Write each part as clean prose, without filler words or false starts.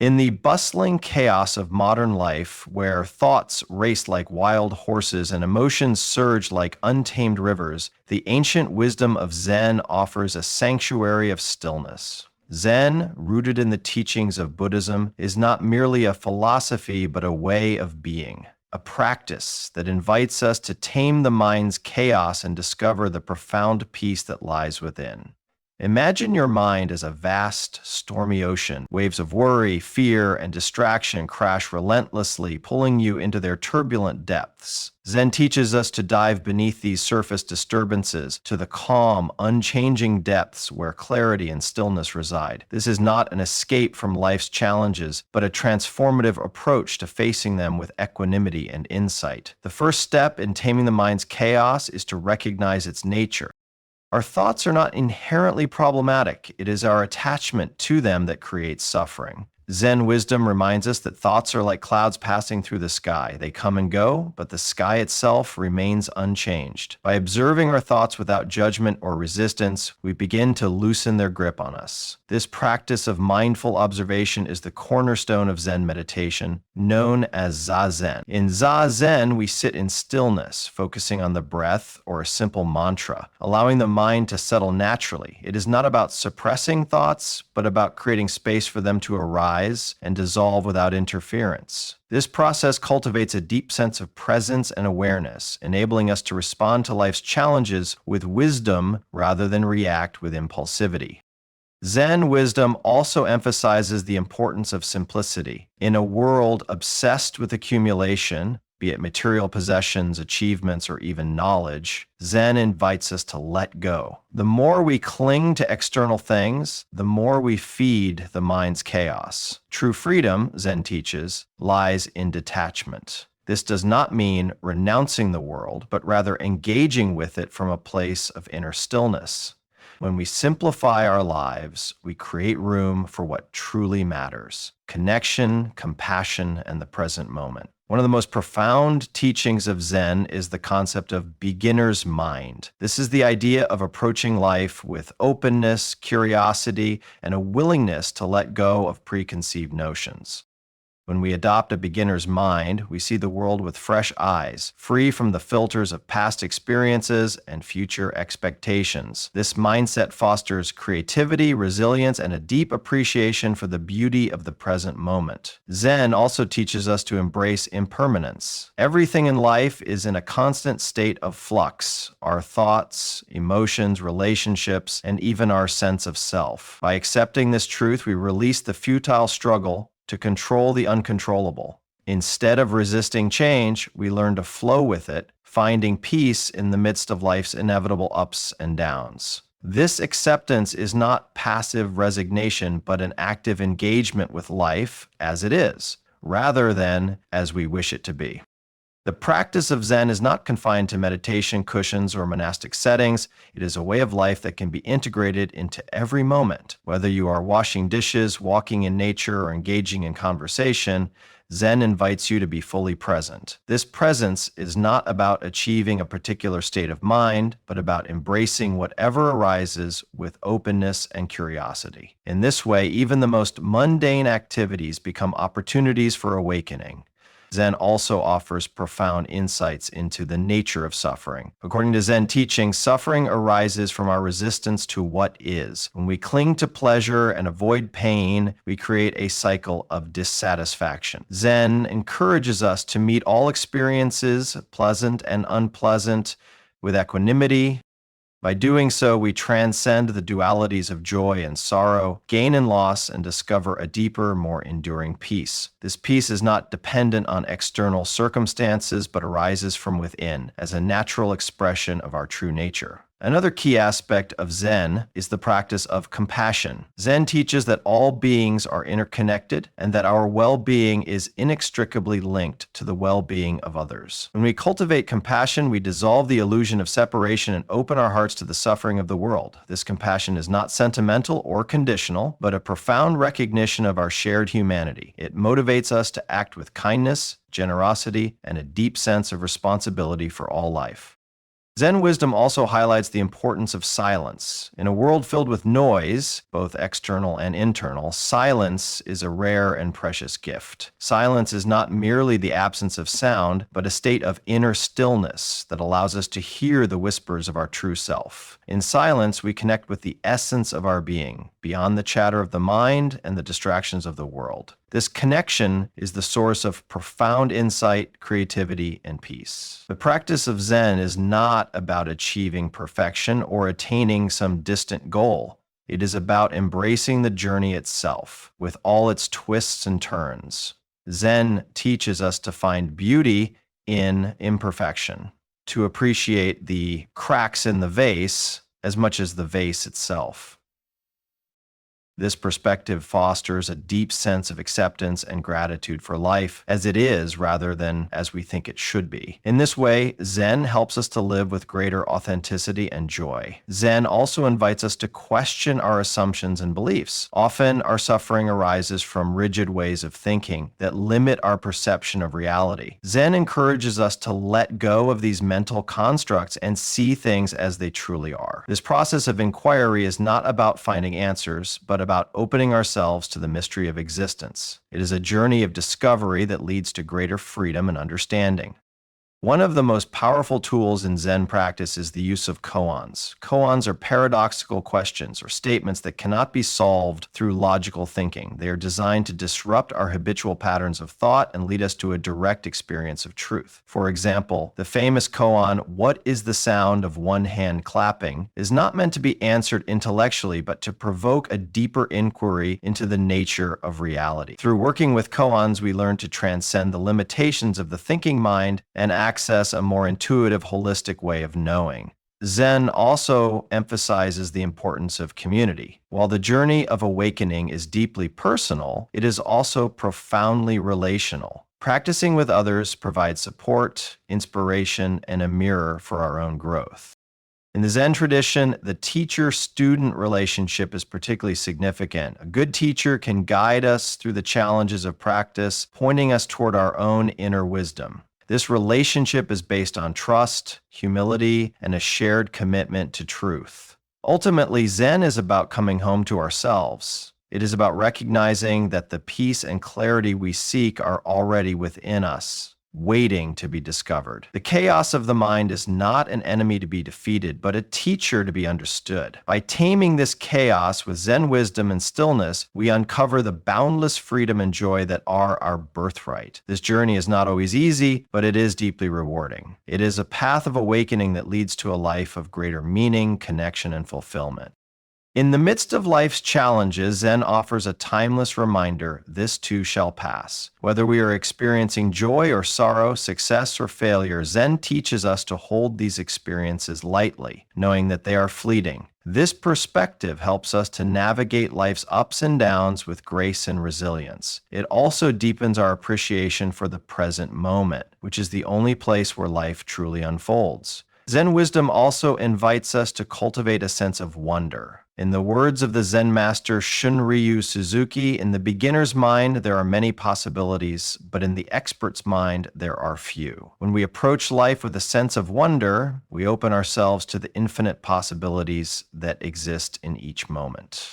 In the bustling chaos of modern life, where thoughts race like wild horses and emotions surge like untamed rivers, the ancient wisdom of Zen offers a sanctuary of stillness. Zen, rooted in the teachings of Buddhism, is not merely a philosophy but a way of being, a practice that invites us to tame the mind's chaos and discover the profound peace that lies within. Imagine your mind as a vast, stormy ocean. Waves of worry, fear, and distraction crash relentlessly, pulling you into their turbulent depths. Zen teaches us to dive beneath these surface disturbances to the calm, unchanging depths where clarity and stillness reside. This is not an escape from life's challenges, but a transformative approach to facing them with equanimity and insight. The first step in taming the mind's chaos is to recognize its nature. Our thoughts are not inherently problematic. It is our attachment to them that creates suffering. Zen wisdom reminds us that thoughts are like clouds passing through the sky. They come and go, but the sky itself remains unchanged. By observing our thoughts without judgment or resistance, we begin to loosen their grip on us. This practice of mindful observation is the cornerstone of Zen meditation, known as Zazen. In Zazen, we sit in stillness, focusing on the breath or a simple mantra, allowing the mind to settle naturally. It is not about suppressing thoughts, but about creating space for them to arise and dissolve without interference. This process cultivates a deep sense of presence and awareness, enabling us to respond to life's challenges with wisdom rather than react with impulsivity. Zen wisdom also emphasizes the importance of simplicity. In a world obsessed with accumulation, be it material possessions, achievements, or even knowledge, Zen invites us to let go. The more we cling to external things, the more we feed the mind's chaos. True freedom, Zen teaches, lies in detachment. This does not mean renouncing the world, but rather engaging with it from a place of inner stillness. When we simplify our lives, we create room for what truly matters: connection, compassion, and the present moment. One of the most profound teachings of Zen is the concept of beginner's mind. This is the idea of approaching life with openness, curiosity, and a willingness to let go of preconceived notions. When we adopt a beginner's mind, we see the world with fresh eyes, free from the filters of past experiences and future expectations. This mindset fosters creativity, resilience, and a deep appreciation for the beauty of the present moment. Zen also teaches us to embrace impermanence. Everything in life is in a constant state of flux: our thoughts, emotions, relationships, and even our sense of self. By accepting this truth, we release the futile struggle to control the uncontrollable. Instead of resisting change, we learn to flow with it, finding peace in the midst of life's inevitable ups and downs. This acceptance is not passive resignation, but an active engagement with life as it is, rather than as we wish it to be. The practice of Zen is not confined to meditation cushions or monastic settings. It is a way of life that can be integrated into every moment. Whether you are washing dishes, walking in nature, or engaging in conversation, Zen invites you to be fully present. This presence is not about achieving a particular state of mind, but about embracing whatever arises with openness and curiosity. In this way, even the most mundane activities become opportunities for awakening. Zen also offers profound insights into the nature of suffering. According to Zen teaching, suffering arises from our resistance to what is. When we cling to pleasure and avoid pain, we create a cycle of dissatisfaction. Zen encourages us to meet all experiences, pleasant and unpleasant, with equanimity. By doing so, we transcend the dualities of joy and sorrow, gain and loss, and discover a deeper, more enduring peace. This peace is not dependent on external circumstances, but arises from within, as a natural expression of our true nature. Another key aspect of Zen is the practice of compassion. Zen teaches that all beings are interconnected and that our well-being is inextricably linked to the well-being of others. When we cultivate compassion, we dissolve the illusion of separation and open our hearts to the suffering of the world. This compassion is not sentimental or conditional, but a profound recognition of our shared humanity. It motivates us to act with kindness, generosity, and a deep sense of responsibility for all life. Zen wisdom also highlights the importance of silence. In a world filled with noise, both external and internal, silence is a rare and precious gift. Silence is not merely the absence of sound, but a state of inner stillness that allows us to hear the whispers of our true self. In silence, we connect with the essence of our being, beyond the chatter of the mind and the distractions of the world. This connection is the source of profound insight, creativity, and peace. The practice of Zen is not about achieving perfection or attaining some distant goal. It is about embracing the journey itself, with all its twists and turns. Zen teaches us to find beauty in imperfection, to appreciate the cracks in the vase as much as the vase itself. This perspective fosters a deep sense of acceptance and gratitude for life as it is rather than as we think it should be. In this way, Zen helps us to live with greater authenticity and joy. Zen also invites us to question our assumptions and beliefs. Often, our suffering arises from rigid ways of thinking that limit our perception of reality. Zen encourages us to let go of these mental constructs and see things as they truly are. This process of inquiry is not about finding answers, but about opening ourselves to the mystery of existence. It is a journey of discovery that leads to greater freedom and understanding. One of the most powerful tools in Zen practice is the use of koans. Koans are paradoxical questions or statements that cannot be solved through logical thinking. They are designed to disrupt our habitual patterns of thought and lead us to a direct experience of truth. For example, the famous koan, "What is the sound of one hand clapping?" is not meant to be answered intellectually, but to provoke a deeper inquiry into the nature of reality. Through working with koans, we learn to transcend the limitations of the thinking mind and access a more intuitive, holistic way of knowing. Zen also emphasizes the importance of community. While the journey of awakening is deeply personal, it is also profoundly relational. Practicing with others provides support, inspiration, and a mirror for our own growth. In the Zen tradition, the teacher-student relationship is particularly significant. A good teacher can guide us through the challenges of practice, pointing us toward our own inner wisdom. This relationship is based on trust, humility, and a shared commitment to truth. Ultimately, Zen is about coming home to ourselves. It is about recognizing that the peace and clarity we seek are already within us, waiting to be discovered. The chaos of the mind is not an enemy to be defeated, but a teacher to be understood. By taming this chaos with Zen wisdom and stillness, we uncover the boundless freedom and joy that are our birthright. This journey is not always easy, but it is deeply rewarding. It is a path of awakening that leads to a life of greater meaning, connection, and fulfillment. In the midst of life's challenges, Zen offers a timeless reminder: this too shall pass. Whether we are experiencing joy or sorrow, success or failure, Zen teaches us to hold these experiences lightly, knowing that they are fleeting. This perspective helps us to navigate life's ups and downs with grace and resilience. It also deepens our appreciation for the present moment, which is the only place where life truly unfolds. Zen wisdom also invites us to cultivate a sense of wonder. In the words of the Zen master Shunryu Suzuki, in the beginner's mind, there are many possibilities, but in the expert's mind, there are few. When we approach life with a sense of wonder, we open ourselves to the infinite possibilities that exist in each moment.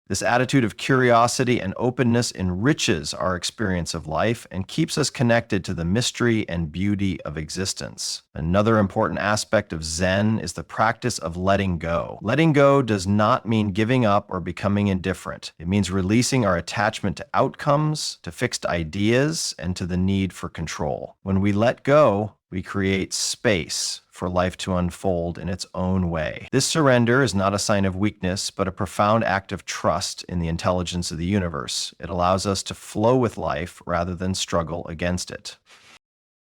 This attitude of curiosity and openness enriches our experience of life and keeps us connected to the mystery and beauty of existence. Another important aspect of Zen is the practice of letting go. Letting go does not mean giving up or becoming indifferent. It means releasing our attachment to outcomes, to fixed ideas, and to the need for control. When we let go, we create space for life to unfold in its own way. This surrender is not a sign of weakness, but a profound act of trust in the intelligence of the universe. It allows us to flow with life rather than struggle against it.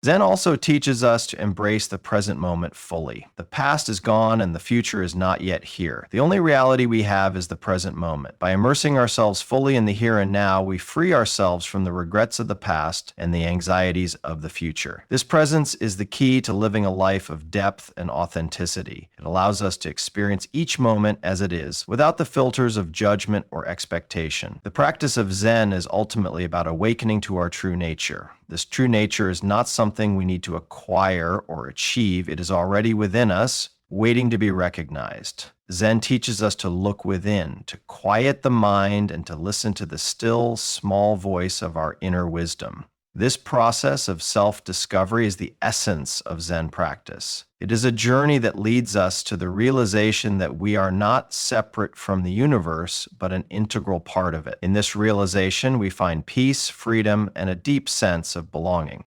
Zen also teaches us to embrace the present moment fully. The past is gone and the future is not yet here. The only reality we have is the present moment. By immersing ourselves fully in the here and now, we free ourselves from the regrets of the past and the anxieties of the future. This presence is the key to living a life of depth and authenticity. It allows us to experience each moment as it is, without the filters of judgment or expectation. The practice of Zen is ultimately about awakening to our true nature. This true nature is not something something we need to acquire or achieve. It is already within us, waiting to be recognized. Zen teaches us to look within, to quiet the mind, and to listen to the still, small voice of our inner wisdom. This process of self-discovery is the essence of Zen practice. It is a journey that leads us to the realization that we are not separate from the universe, but an integral part of it. In this realization, we find peace, freedom, and a deep sense of belonging.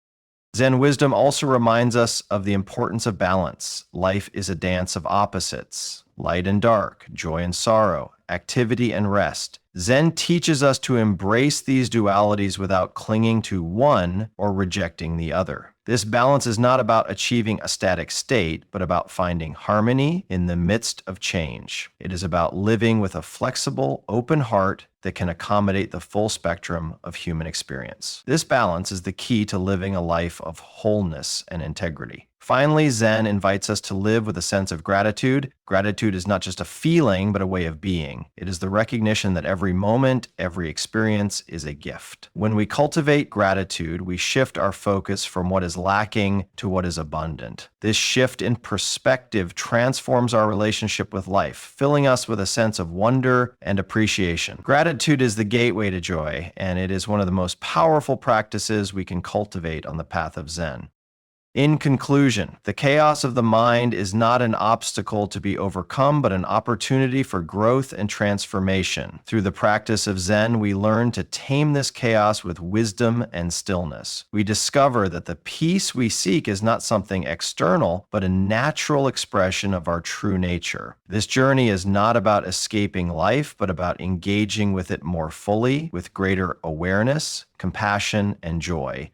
Zen wisdom also reminds us of the importance of balance. Life is a dance of opposites, light and dark, joy and sorrow, activity and rest. Zen teaches us to embrace these dualities without clinging to one or rejecting the other. This balance is not about achieving a static state, but about finding harmony in the midst of change. It is about living with a flexible, open heart that can accommodate the full spectrum of human experience. This balance is the key to living a life of wholeness and integrity. Finally, Zen invites us to live with a sense of gratitude. Gratitude is not just a feeling, but a way of being. It is the recognition that every moment, every experience is a gift. When we cultivate gratitude, we shift our focus from what is lacking to what is abundant. This shift in perspective transforms our relationship with life, filling us with a sense of wonder and appreciation. Gratitude is the gateway to joy, and it is one of the most powerful practices we can cultivate on the path of Zen. In conclusion, the chaos of the mind is not an obstacle to be overcome, but an opportunity for growth and transformation. Through the practice of Zen, we learn to tame this chaos with wisdom and stillness. We discover that the peace we seek is not something external, but a natural expression of our true nature. This journey is not about escaping life, but about engaging with it more fully, with greater awareness, compassion, and joy.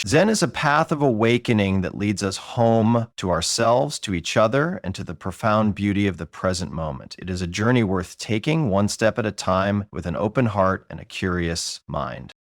Zen is a path of awakening that leads us home to ourselves, to each other, and to the profound beauty of the present moment. It is a journey worth taking one step at a time with an open heart and a curious mind.